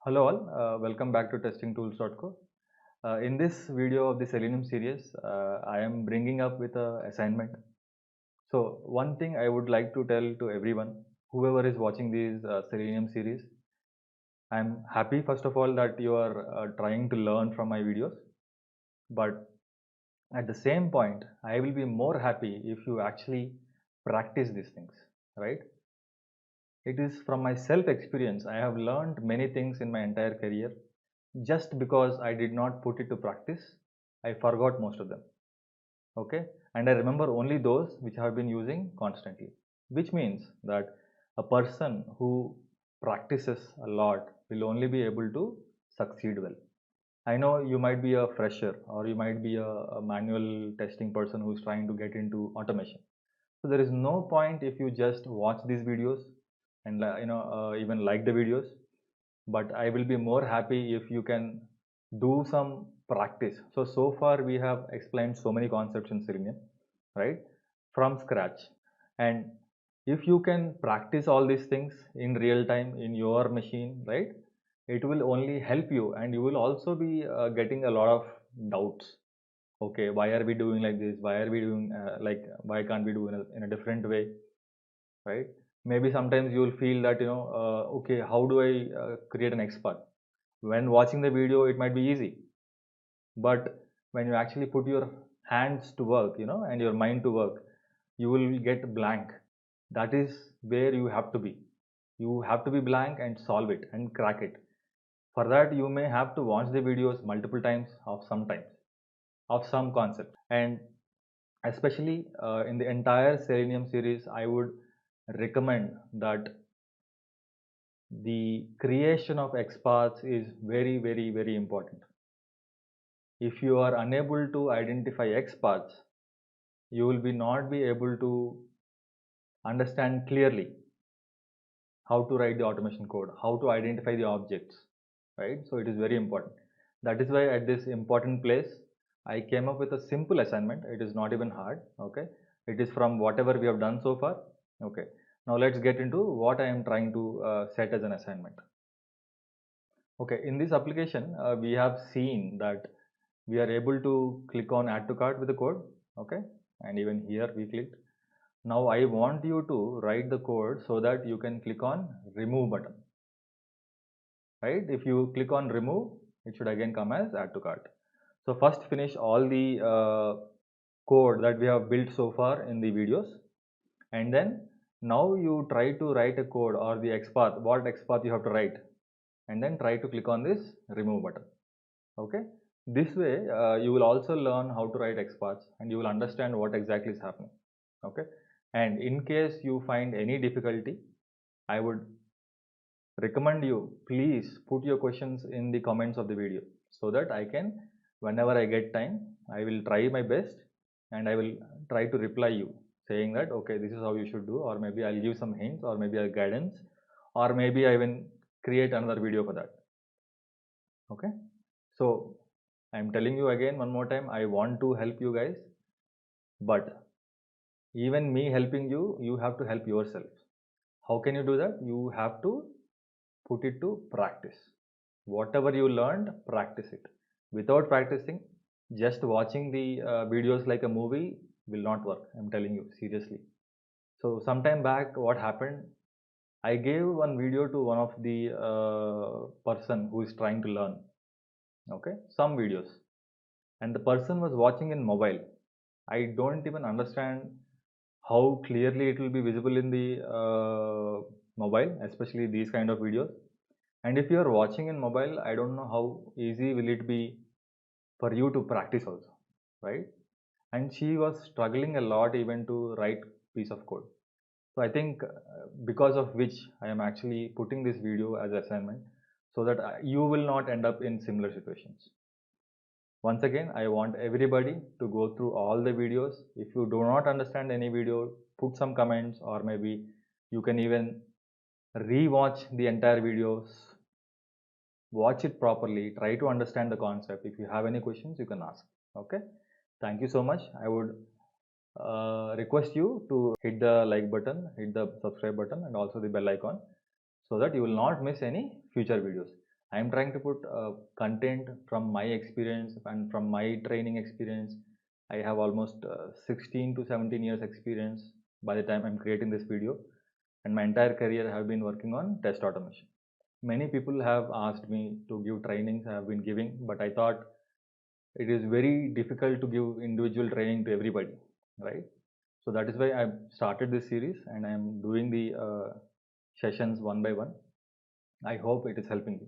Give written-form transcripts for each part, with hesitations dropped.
Hello all, welcome back to testingtools.co. In this video of the Selenium series, I am bringing up with a assignment. So one thing I would like to tell to everyone, whoever is watching these Selenium series, I am happy first of all that you are trying to learn from my videos. But at the same point, I will be more happy if you actually practice these things, right? It is from my self experience. I have learned many things in my entire career. Just because I did not put it to practice, I forgot most of them. Okay, and I remember only those which I have been using constantly, which means that a person who practices a lot will only be able to succeed well. I know you might be a fresher or you might be a manual testing person who's trying to get into automation. So there is no point if you just watch these videos and even like the videos, but I will be more happy if you can do some practice. So far we have explained so many concepts in Selenium, right, from scratch. And if you can practice all these things in real time in your machine, right, it will only help you, and you will also be getting a lot of doubts. Okay, why are we doing like this? Why are we doing why can't we do in a different way, right? Maybe sometimes you will feel that okay, how do I create an XPath? When watching the video it might be easy, but when you actually put your hands to work, and your mind to work, you will get blank. That is where you have to be. You have to be blank and solve it and crack it. For that you may have to watch the videos multiple times of some concept. And especially in the entire Selenium series, I would recommend that the creation of XPaths is very, very, very important. If you are unable to identify XPaths, you will be not be able to understand clearly how to write the automation code, how to identify the objects, right? So it is very important. That is why at this important place, I came up with a simple assignment. It is not even hard, okay? It is from whatever we have done so far, okay? Now let's get into what I am trying to set as an assignment. Okay, in this application, we have seen that we are able to click on add to cart with the code, okay? And even here we clicked. Now I want you to write the code so that you can click on remove button, right? If you click on remove, it should again come as add to cart. So first finish all the code that we have built so far in the videos, and then now you try to write a code or the XPath, what XPath you have to write, and then try to click on this remove button. Okay, this way you will also learn how to write XPaths and you will understand what exactly is happening. Okay, and in case you find any difficulty, I would recommend you please put your questions in the comments of the video so that I can, whenever I get time, I will try my best and I will try to reply you saying that okay, this is how you should do, or maybe I'll give some hints, or maybe I'll guidance, or maybe I will create another video for that. Okay, so I'm telling you again one more time, I want to help you guys, but even me helping you, you have to help yourself. How can you do that? You have to put it to practice. Whatever you learned, practice it. Without practicing, just watching the videos like a movie will not work. I'm telling you seriously. So sometime back, what happened? I gave one video to one of the person who is trying to learn. Okay, some videos, and the person was watching in mobile. I don't even understand how clearly it will be visible in the mobile, especially these kind of videos. And if you are watching in mobile, I don't know how easy will it be for you to practice also, right? And she was struggling a lot even to write piece of code. So I think because of which I am actually putting this video as assignment so that you will not end up in similar situations. Once again, I want everybody to go through all the videos. If you do not understand any video, put some comments, or maybe you can even re-watch the entire videos, watch it properly, try to understand the concept. If you have any questions, you can ask. Okay, thank you so much. I would request you to hit the like button, hit the subscribe button, and also the bell icon so that you will not miss any future videos. I am trying to put content from my experience and from my training experience. I have almost 16 to 17 years experience by the time I'm creating this video, and my entire career I have been working on test automation. Many people have asked me to give trainings I have been giving, but I thought it is very difficult to give individual training to everybody, right? So that is why I started this series and I am doing the sessions one by one. I hope it is helping you.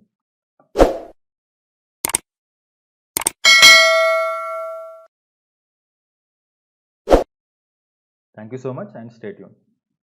Thank you so much and stay tuned.